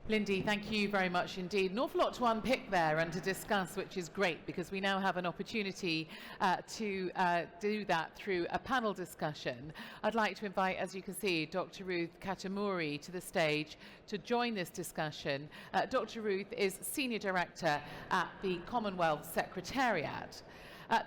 Lindy, thank you very much indeed. An awful lot to unpick there and to discuss, which is great because we now have an opportunity to do that through a panel discussion. I'd like to invite, as you can see, Dr. Ruth Katamuri to the stage to join this discussion. Dr. Ruth is Senior Director at the Commonwealth Secretariat.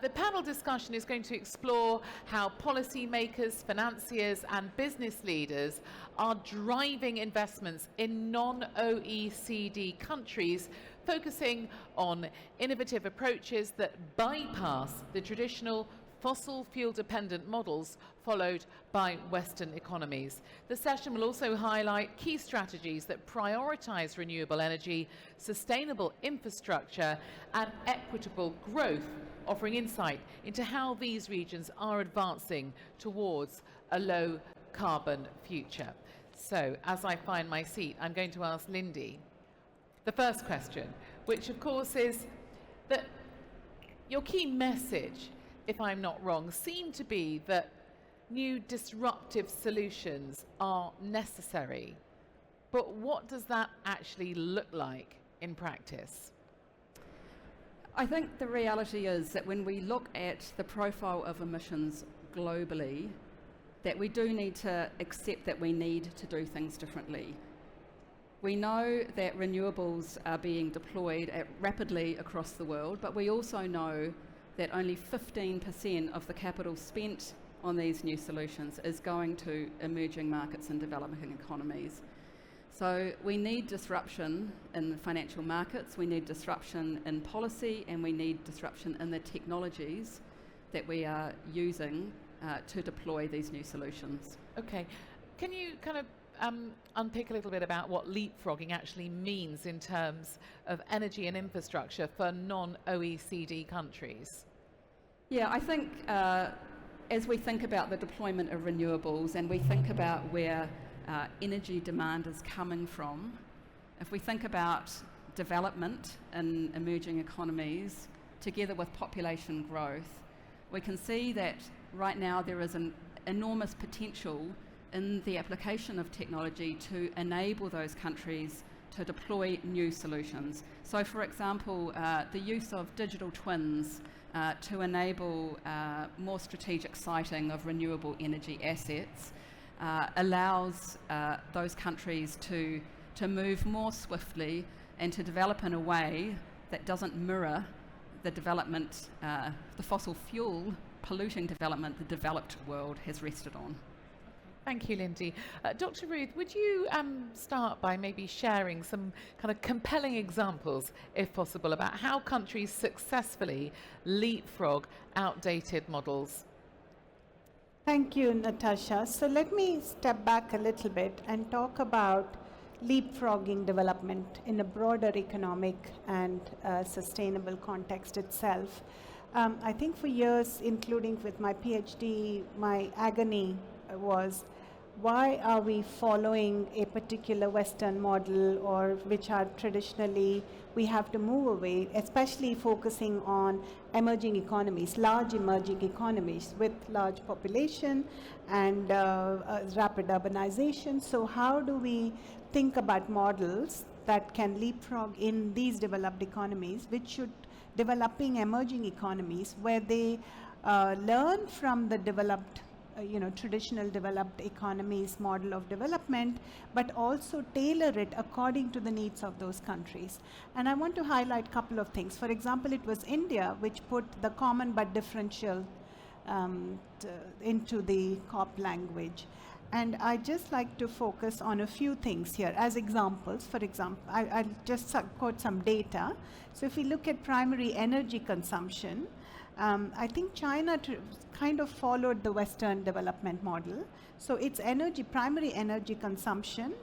The panel discussion is going to explore how policymakers, financiers and business leaders are driving investments in non-OECD countries, focusing on innovative approaches that bypass the traditional fossil fuel dependent models followed by Western economies. The session will also highlight key strategies that prioritise renewable energy, sustainable infrastructure and equitable growth, offering insight into how these regions are advancing towards a low carbon future. So, as I find my seat, I'm going to ask Lindy the first question, which of course is that your key message, if I'm not wrong, seemed to be that new disruptive solutions are necessary. But what does that actually look like in practice? I think the reality is that when we look at the profile of emissions globally, that we do need to accept that we need to do things differently. We know that renewables are being deployed rapidly across the world, but we also know that only 15% of the capital spent on these new solutions is going to emerging markets and developing economies. So we need disruption in the financial markets, we need disruption in policy, and we need disruption in the technologies that we are using to deploy these new solutions. Okay, can you kind of unpick a little bit about what leapfrogging actually means in terms of energy and infrastructure for non-OECD countries? Yeah, I think as we think about the deployment of renewables and we think about where energy demand is coming from, if we think about development in emerging economies together with population growth, we can see that right now there is an enormous potential in the application of technology to enable those countries to deploy new solutions. So for example, the use of digital twins to enable more strategic siting of renewable energy assets allows those countries to move more swiftly and to develop in a way that doesn't mirror the development, the fossil fuel polluting development the developed world has rested on. Thank you, Lindy. Dr. Ruth, would you start by maybe sharing some kind of compelling examples, if possible, about how countries successfully leapfrog outdated models? Thank you, Natasha. So let me step back a little bit and talk about leapfrogging development in a broader economic and sustainable context itself. I think for years, including with my PhD, my agony was, why are we following a particular Western model, or which are traditionally we have to move away, especially focusing on emerging economies, large emerging economies with large population and rapid urbanization. So how do we think about models that can leapfrog in these developed economies, which should developing emerging economies, where they learn from the developed traditional developed economies model of development, but also tailor it according to the needs of those countries. And I want to highlight a couple of things. For example, it was India which put the common but differential into the COP language. And I just like to focus on a few things here as examples. For example, I'll just quote some data. So if we look at primary energy consumption, I think China kind of followed the Western development model. So its primary energy consumption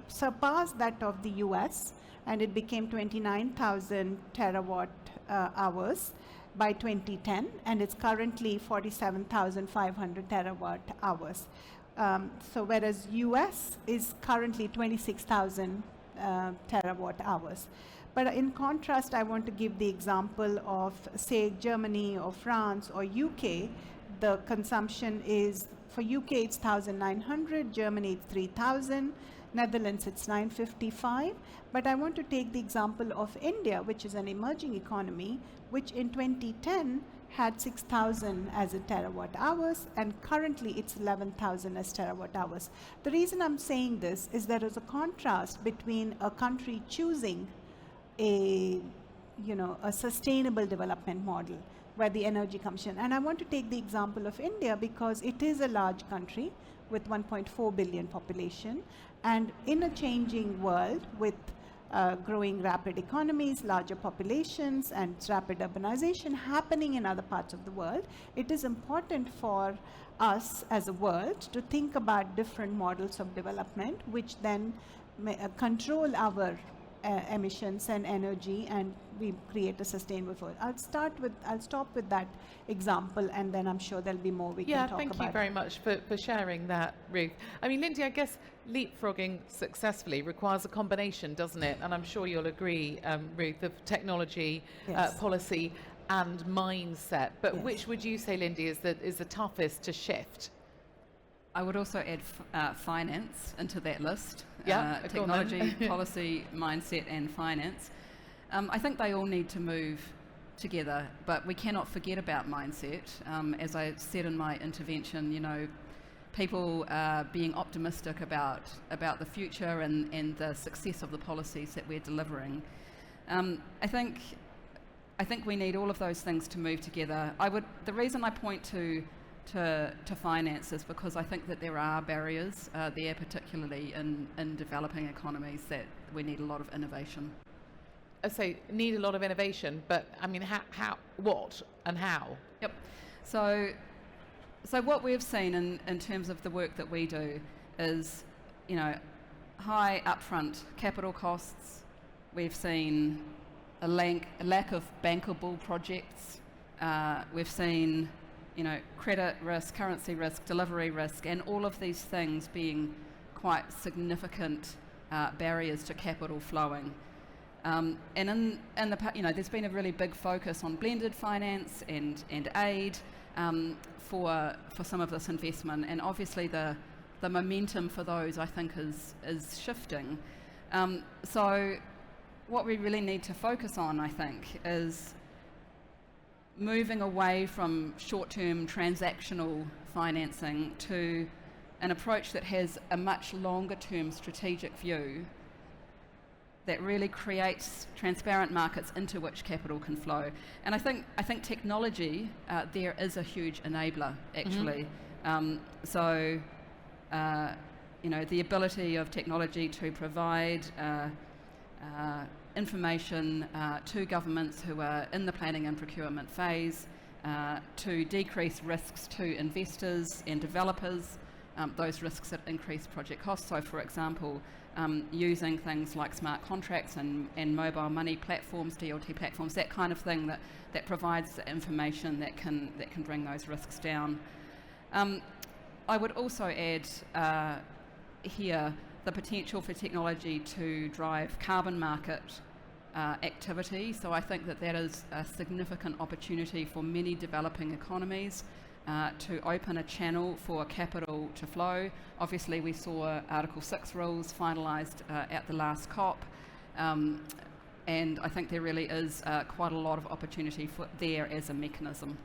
surpassed that of the US, and it became 29,000 terawatt hours by 2010, and it's currently 47,500 terawatt hours. So whereas US is currently 26,000 terawatt hours. But in contrast, I want to give the example of, say, Germany or France or UK. The consumption is, for UK it's 1,900, Germany it's 3,000, Netherlands it's 955, but I want to take the example of India, which is an emerging economy, which in 2010 had 6,000 as a terawatt hours, and currently it's 11,000 as terawatt hours. The reason I'm saying this is there is a contrast between a country choosing a sustainable development model where the energy comes in. And I want to take the example of India because it is a large country with 1.4 billion population, and in a changing world with growing rapid economies, larger populations, and rapid urbanization happening in other parts of the world, it is important for us as a world to think about different models of development which then control our emissions and energy, and we create a sustainable world. I'll stop with that example, and then I'm sure there'll be more we can talk about. Yeah, thank you very much for sharing that, Ruth. I mean, Lindy, I guess leapfrogging successfully requires a combination, doesn't it? And I'm sure you'll agree, Ruth, of technology, Yes. policy and mindset. But Yes. which would you say, Lindy, is the toughest to shift? I would also add finance into that list. Yeah, go on then. technology, policy, mindset, and finance. I think they all need to move together, but we cannot forget about mindset. As I said in my intervention, people being optimistic about the future and the success of the policies that we're delivering. I think we need all of those things to move together. The reason I point to finance is because I think that there are barriers there, particularly in developing economies, that we need a lot of innovation. I say need a lot of innovation, but I mean, what and how? Yep. So what we've seen in terms of the work that we do is, high upfront capital costs. We've seen a lack of bankable projects. We've seen credit risk, currency risk, delivery risk, and all of these things being quite significant barriers to capital flowing. And in the there's been a really big focus on blended finance and aid for some of this investment, and obviously the momentum for those, I think, is shifting. So what we really need to focus on, I think, is moving away from short-term transactional financing to an approach that has a much longer-term strategic view that really creates transparent markets into which capital can flow. And I think technology there is a huge enabler, actually. The ability of technology to provide information to governments who are in the planning and procurement phase, to decrease risks to investors and developers, those risks that increase project costs. So, for example, using things like smart contracts and mobile money platforms, DLT platforms, that kind of thing that provides the information that can bring those risks down. I would also add here the potential for technology to drive carbon market activity. So I think that is a significant opportunity for many developing economies to open a channel for capital to flow. Obviously, we saw Article 6 rules finalised at the last COP, and I think there really is quite a lot of opportunity there as a mechanism.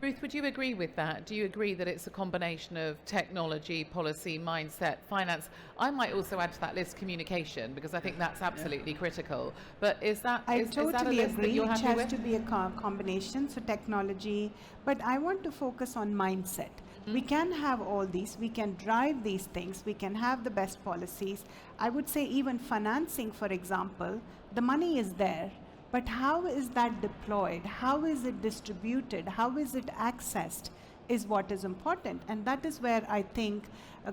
Ruth, would you agree with that? Do you agree that it's a combination of technology, policy, mindset, finance? I might also add to that list communication, because I think that's absolutely critical. But is that I is totally that a list agree. that you're It happy has with? to be a combination, so technology, but I want to focus on mindset. We can have all these, we can drive these things, we can have the best policies. I would say even financing, for example, the money is there, but how is that deployed? How is it distributed? How is it accessed is what is important. And that is where I think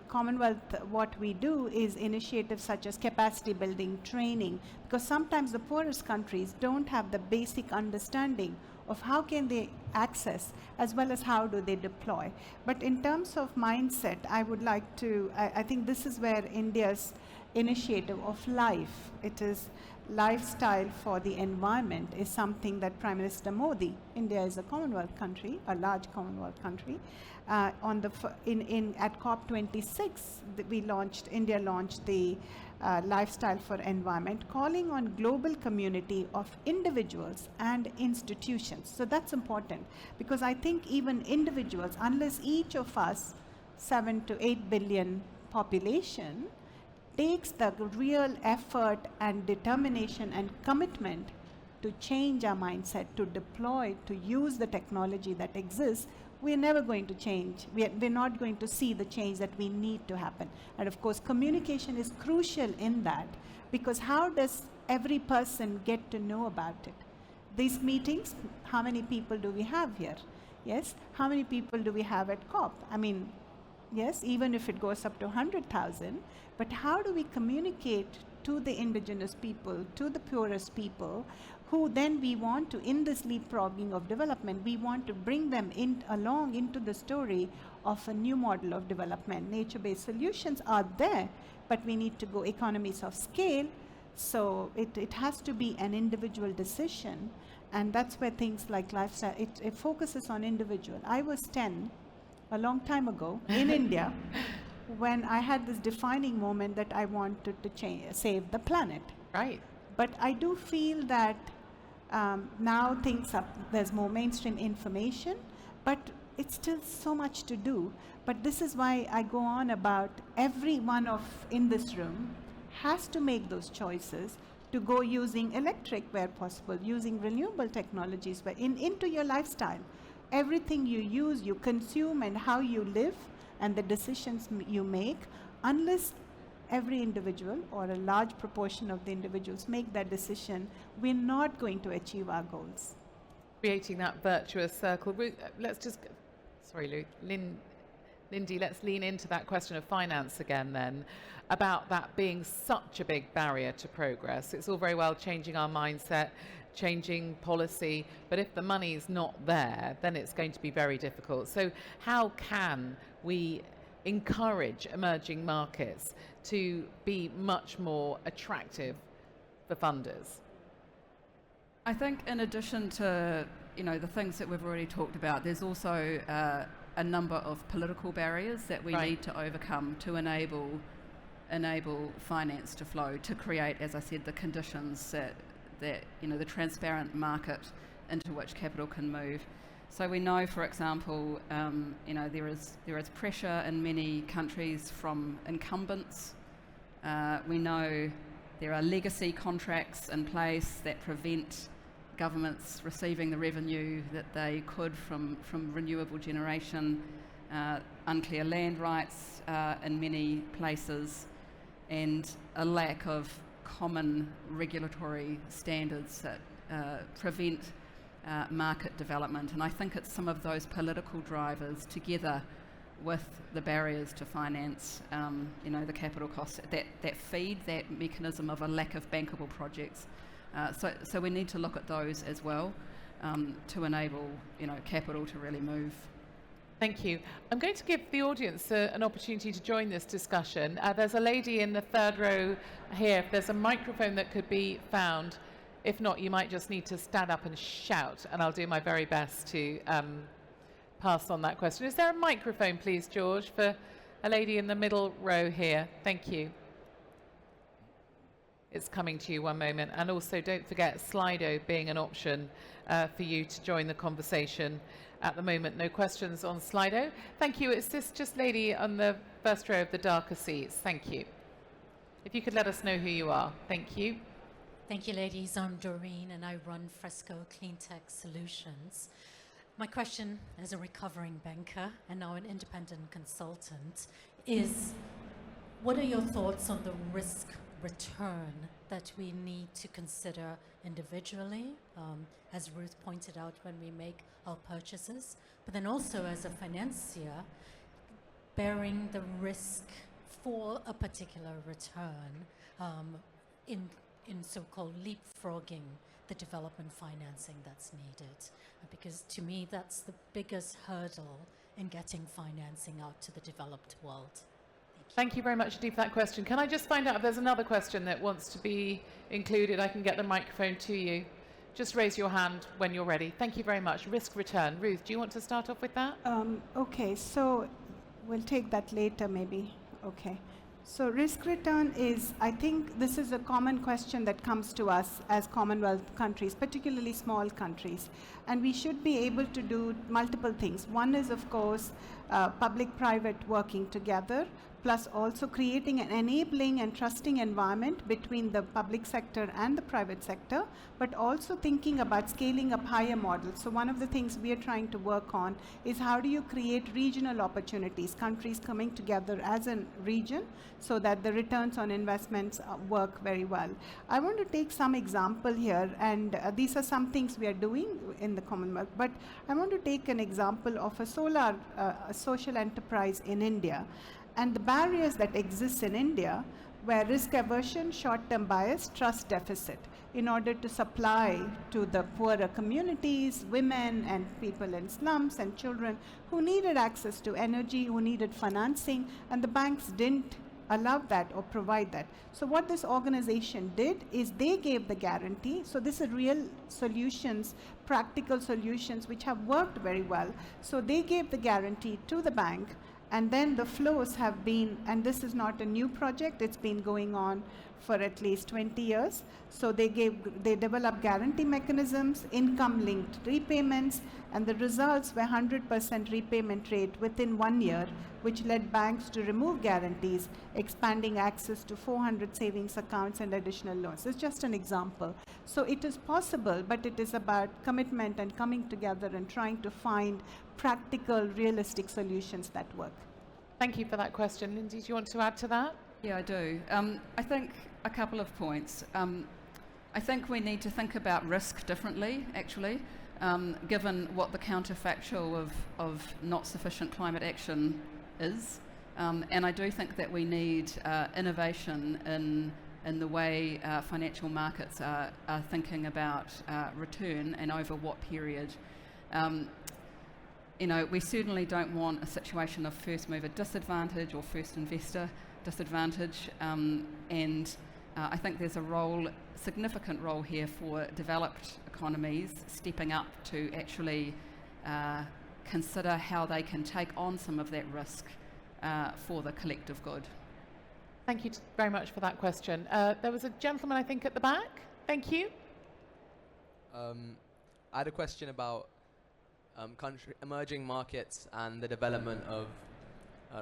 Commonwealth, what we do is initiatives such as capacity building, training, because sometimes the poorest countries don't have the basic understanding of how can they access as well as how do they deploy. But in terms of mindset, I would like to, I think this is where India's initiative of life. It is lifestyle for the environment is something that Prime Minister Modi, India is a Commonwealth country, a large Commonwealth country, at COP26, India launched the lifestyle for environment, calling on global community of individuals and institutions. So that's important, because I think even individuals, unless each of us, 7 to 8 billion population, takes the real effort and determination and commitment to change our mindset, to deploy, to use the technology that exists, we're never going to change. We're not going to see the change that we need to happen. And of course, communication is crucial in that, because how does every person get to know about it? These meetings, how many people do we have here? Yes, how many people do we have at COP? I mean, yes, even if it goes up to 100,000, but how do we communicate to the indigenous people, to the poorest people, who then we want to, in this leapfrogging of development, we want to bring them along into the story of a new model of development. Nature-based solutions are there, but we need to go economies of scale, so it has to be an individual decision, and that's where things like lifestyle, it focuses on individual. I was 10, a long time ago, in India, when I had this defining moment that I wanted to save the planet. Right. But I do feel that now there's more mainstream information, but it's still so much to do. But this is why I go on about everyone in this room has to make those choices to go using electric where possible, using renewable technologies into your lifestyle. Everything you use, you consume, and how you live, and the decisions you make, unless every individual or a large proportion of the individuals make that decision, we're not going to achieve our goals. Creating that virtuous circle. Let's just, sorry, Lindy, let's lean into that question of finance again then, about that being such a big barrier to progress. It's all very well changing our mindset, changing policy, but if the money's not there, then it's going to be very difficult. So how can we encourage emerging markets to be much more attractive for funders? I think in addition to the things that we've already talked about, there's also a number of political barriers that we need to overcome to enable finance to flow, to create, as I said, the conditions that the transparent market into which capital can move. So we know, for example, there is pressure in many countries from incumbents. We know there are legacy contracts in place that prevent governments receiving the revenue that they could from renewable generation, unclear land rights in many places, and a lack of common regulatory standards that prevent market development. And I think it's some of those political drivers, together with the barriers to finance, the capital costs, that feed that mechanism of a lack of bankable projects. So we need to look at those as well to enable capital to really move. Thank you. I'm going to give the audience an opportunity to join this discussion. There's a lady in the third row here. If there's a microphone that could be found. If not, you might just need to stand up and shout, and I'll do my very best to pass on that question. Is there a microphone, please, George, for a lady in the middle row here? Thank you. It's coming to you, one moment. And also, don't forget Slido being an option for you to join the conversation. At the moment, no questions on Slido. Thank you. It's this just lady on the first row of the darker seats. Thank you. If you could let us know who you are. Thank you. Thank you, ladies. I'm Doreen, and I run Fresco Cleantech Solutions. My question, as a recovering banker and now an independent consultant, is what are your thoughts on the risk return that we need to consider individually, as Ruth pointed out, when we make our purchases, but then also as a financier, bearing the risk for a particular return in so-called leapfrogging the development financing that's needed? Because to me, that's the biggest hurdle in getting financing out to the developed world. Thank you very much indeed for that question. Can I just find out if there's another question that wants to be included? I can get the microphone to you. Just raise your hand when you're ready. Thank you very much. Risk return. Ruth, do you want to start off with that? Okay, so we'll take that later maybe. Okay. So risk return is, I think this is a common question that comes to us as Commonwealth countries, particularly small countries. And we should be able to do multiple things. One is, of course, public-private working together, plus also creating an enabling and trusting environment between the public sector and the private sector, but also thinking about scaling up higher models. So one of the things we are trying to work on is how do you create regional opportunities, countries coming together as a region so that the returns on investments work very well. I want to take some example here, and these are some things we are doing in the Commonwealth, but I want to take an example of a solar social enterprise in India. And the barriers that exist in India were risk aversion, short-term bias, trust deficit in order to supply to the poorer communities, women and people in slums and children who needed access to energy, who needed financing, and the banks didn't allow that or provide that. So what this organization did is they gave the guarantee. So this is real solutions, practical solutions which have worked very well. So they gave the guarantee to the bank. And then the flows have been, and this is not a new project, it's been going on for at least 20 years. So they developed guarantee mechanisms, income-linked repayments, and the results were 100% repayment rate within 1 year, which led banks to remove guarantees, expanding access to 400 savings accounts and additional loans. It's just an example. So it is possible, but it is about commitment and coming together and trying to find practical, realistic solutions that work. Thank you for that question. Lindsay, do you want to add to that? Yeah, I do. I think a couple of points. I think we need to think about risk differently, actually, given what the counterfactual of not sufficient climate action is. And I do think that we need innovation in the way financial markets are thinking about return and over what period. You know, we certainly don't want a situation of first mover disadvantage or first investor disadvantage, and I think there's a significant role here for developed economies stepping up to actually consider how they can take on some of that risk for the collective good. Thank you very much for that question. There was a gentleman, I think, at the back. Thank you. I had a question about emerging markets and the development of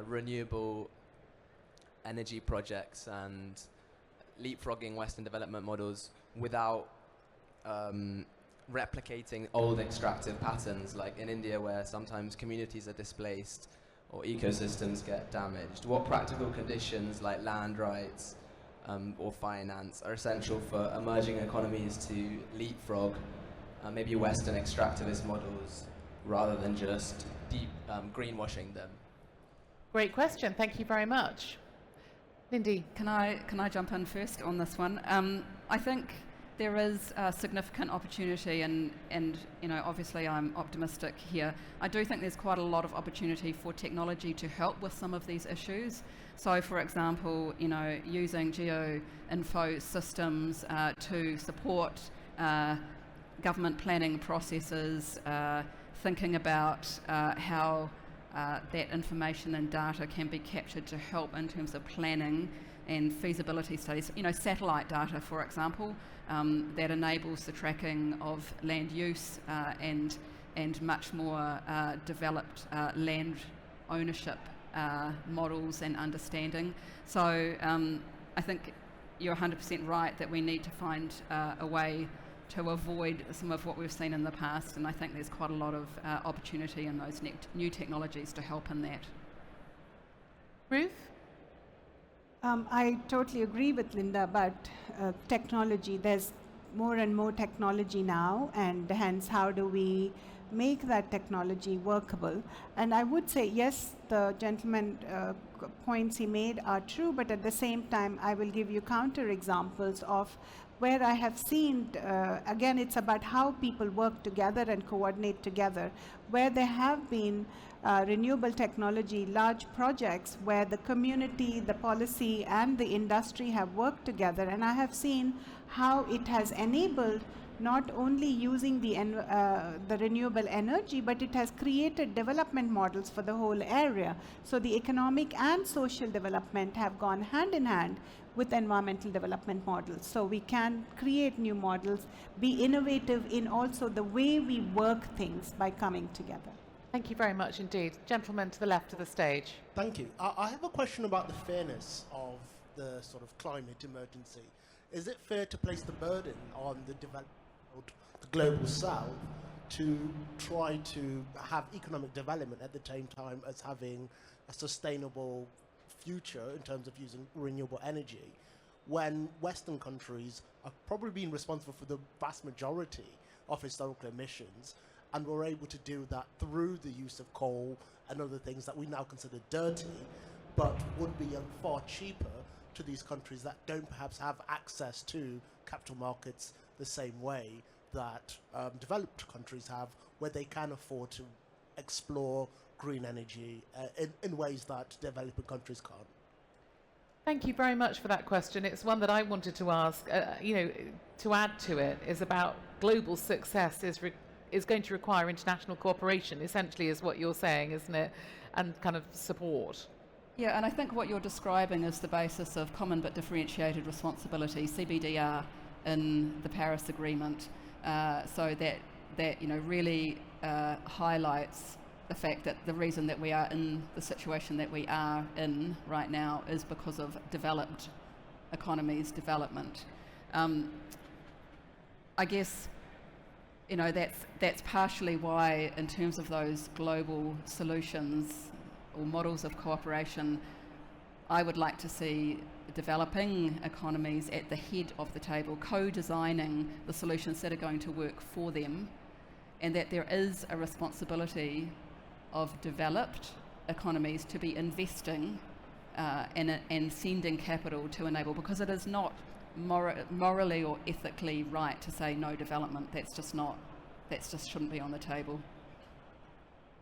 renewable energy projects and leapfrogging Western development models without replicating old extractive patterns, like in India where sometimes communities are displaced or ecosystems get damaged. What practical conditions like land rights or finance are essential for emerging economies to leapfrog maybe Western extractivist models rather than just deep greenwashing them? Great question. Thank you very much. Lindy. Can I jump in first on this one? I think there is a significant opportunity, and you know, obviously I'm optimistic here. I do think there's quite a lot of opportunity for technology to help with some of these issues. So, for example, you know, using geo-info systems to support government planning processes, thinking about how that information and data can be captured to help in terms of planning and feasibility studies. You know, satellite data, for example, that enables the tracking of land use and much more developed land ownership models and understanding. So I think you're 100% right that we need to find a way to avoid some of what we've seen in the past, and I think there's quite a lot of opportunity in those new technologies to help in that. Ruth? I totally agree with Linda about technology. There's more and more technology now, and hence how do we make that technology workable? And I would say, yes, the gentleman points he made are true, but at the same time, I will give you counter examples of where I have seen, again, it's about how people work together and coordinate together, where there have been renewable technology large projects where the community, the policy, and the industry have worked together. And I have seen how it has enabled not only using the renewable energy, but it has created development models for the whole area. So the economic and social development have gone hand in hand with environmental development models. So we can create new models, be innovative in also the way we work things by coming together. Thank you very much indeed. Gentleman to the left of the stage. Thank you. I have a question about the fairness of the sort of climate emergency. Is it fair to place the burden on the developed world, the global south, to try to have economic development at the same time as having a sustainable future in terms of using renewable energy, when Western countries have probably been responsible for the vast majority of historical emissions, and were able to do that through the use of coal and other things that we now consider dirty, but would be far cheaper to these countries that don't perhaps have access to capital markets the same way that developed countries have, where they can afford to explore green energy in ways that developing countries can't. Thank you very much for that question. It's one that I wanted to ask. To add to it is about global success is going to require international cooperation, essentially, is what you're saying, isn't it? And kind of support. Yeah, and I think what you're describing is the basis of common but differentiated responsibility, CBDR, in the Paris Agreement. So that really highlights the fact that the reason that we are in the situation that we are in right now is because of developed economies development. I guess that's partially why, in terms of those global solutions or models of cooperation, I would like to see developing economies at the head of the table, co-designing the solutions that are going to work for them, and that there is a responsibility of developed economies to be investing and sending capital to enable, because it is not morally or ethically right to say no development. That just shouldn't be on the table.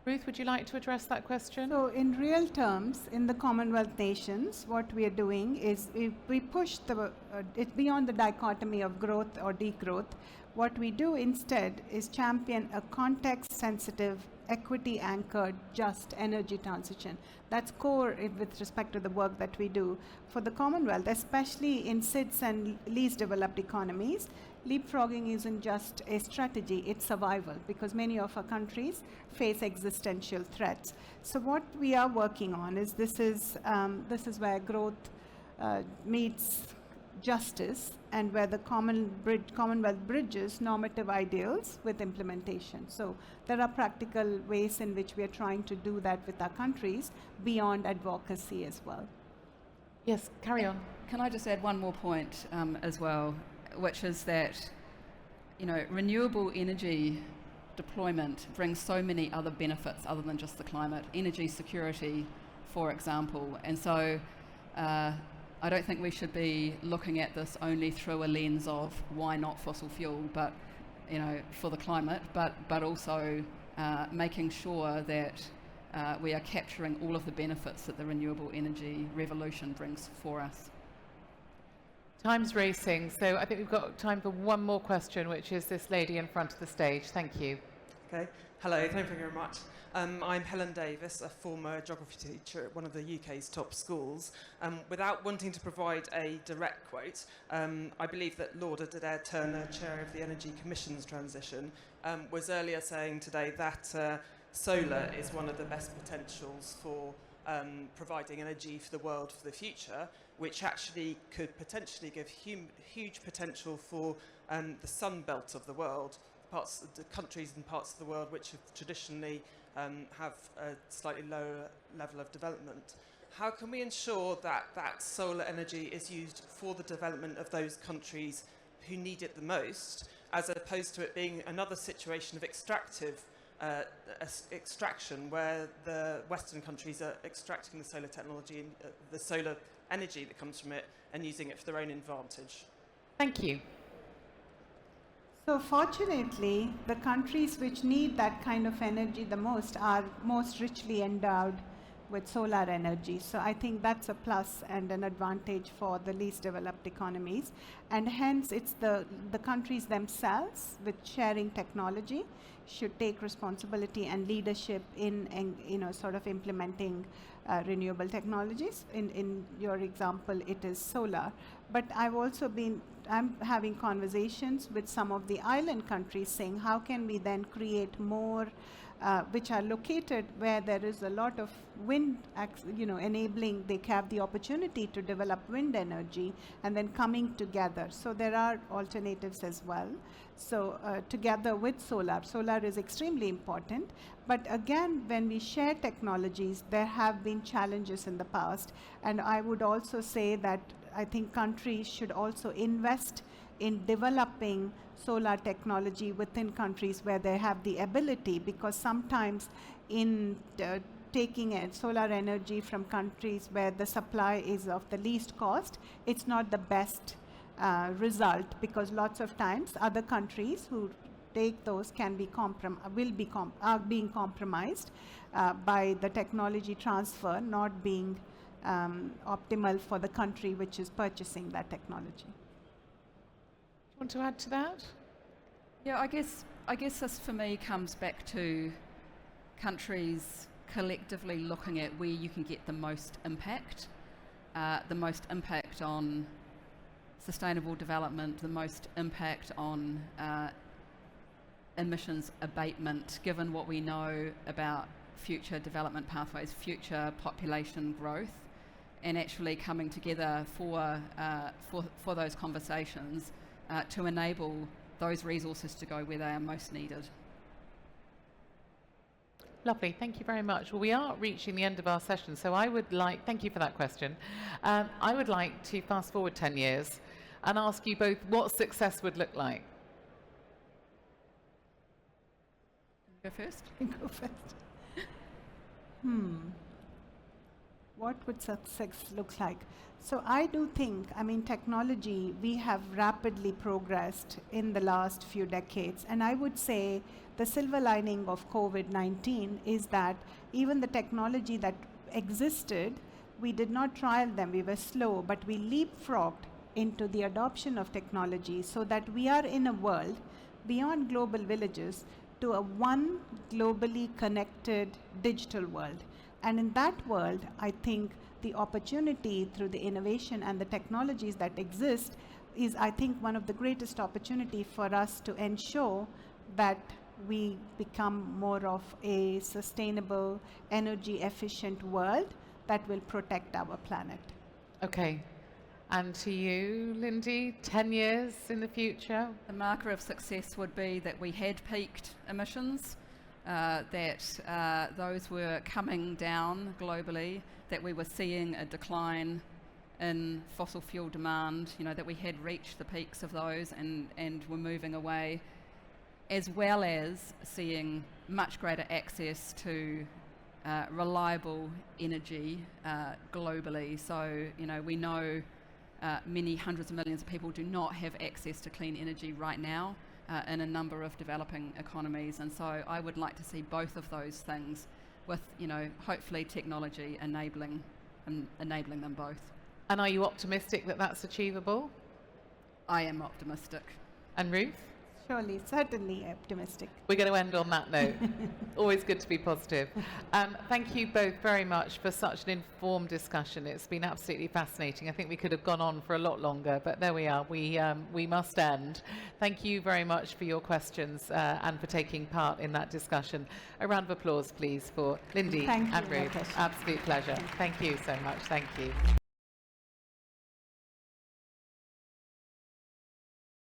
Ruth, would you like to address that question? So in real terms, in the Commonwealth nations, what we are doing is we push it beyond the dichotomy of growth or degrowth. What we do instead is champion a context-sensitive, equity-anchored, just energy transition. That's core with respect to the work that we do. For the Commonwealth, especially in SIDS and least developed economies, leapfrogging isn't just a strategy, it's survival, because many of our countries face existential threats. So what we are working on is this is where growth meets justice, and where the Commonwealth bridges normative ideals with implementation. So there are practical ways in which we are trying to do that with our countries beyond advocacy as well. Yes, carry on. Can I just add one more point as well, which is that renewable energy deployment brings so many other benefits other than just the climate, energy security, for example. And so I don't think we should be looking at this only through a lens of why not fossil fuel, but for the climate, but also making sure that we are capturing all of the benefits that the renewable energy revolution brings for us. Time's racing, so I think we've got time for one more question, which is this lady in front of the stage. Thank you. Okay. Hello, thank you very much. I'm Helen Davis, a former geography teacher at one of the UK's top schools. Without wanting to provide a direct quote, I believe that Lord Adair Turner, Chair of the Energy Commission's transition, was earlier saying today that solar is one of the best potentials for providing energy for the world for the future, which actually could potentially give huge potential for the sun belt of the world, the countries and parts of the world which have traditionally have a slightly lower level of development. How can we ensure that that solar energy is used for the development of those countries who need it the most, as opposed to it being another situation of extraction where the Western countries are extracting the solar technology and the solar energy that comes from it and using it for their own advantage? Thank you. So fortunately, the countries which need that kind of energy the most are most richly endowed with solar energy. So I think that's a plus and an advantage for the least developed economies. And hence it's the countries themselves with sharing technology should take responsibility and leadership in sort of implementing renewable technologies. In your example, it is solar. But I'm having conversations with some of the island countries saying, how can we then create more which are located where there is a lot of wind, enabling, they have the opportunity to develop wind energy and then coming together. So there are alternatives as well. So together with solar is extremely important. But again, when we share technologies, there have been challenges in the past. And I would also say that I think countries should also invest in developing solar technology within countries where they have the ability, because sometimes in taking solar energy from countries where the supply is of the least cost, it's not the best result, because lots of times other countries who take those are being compromised by the technology transfer not being optimal for the country which is purchasing that technology. Want to add to that? Yeah, I guess this for me comes back to countries collectively looking at where you can get the most impact on sustainable development, the most impact on emissions abatement, given what we know about future development pathways, future population growth, and actually coming together for those conversations to enable those resources to go where they are most needed. Lovely, thank you very much. Well, we are reaching the end of our session, so thank you for that question. I would like to fast forward 10 years and ask you both what success would look like. Go first? Go first. What would success look like? So I do think, technology, we have rapidly progressed in the last few decades. And I would say the silver lining of COVID-19 is that even the technology that existed, we did not trial them, we were slow, but we leapfrogged into the adoption of technology so that we are in a world beyond global villages to a one globally connected digital world. And in that world, I think the opportunity through the innovation and the technologies that exist is, I think, one of the greatest opportunity for us to ensure that we become more of a sustainable, energy efficient world that will protect our planet. Okay. And to you, Lindy, 10 years in the future? The marker of success would be that we had peaked emissions, that those were coming down globally, that we were seeing a decline in fossil fuel demand, that we had reached the peaks of those and were moving away, as well as seeing much greater access to reliable energy globally. So, we know many hundreds of millions of people do not have access to clean energy right now in a number of developing economies, and so I would like to see both of those things with, hopefully technology enabling them both. And are you optimistic that that's achievable? I am optimistic. And Ruth? Surely, certainly optimistic. We're going to end on that note. Always good to be positive. Thank you both very much for such an informed discussion. It's been absolutely fascinating. I think we could have gone on for a lot longer, but there we are. We must end. Thank you very much for your questions and for taking part in that discussion. A round of applause, please, for Lindy and Ruth. Absolute pleasure. Thank you so much. Thank you.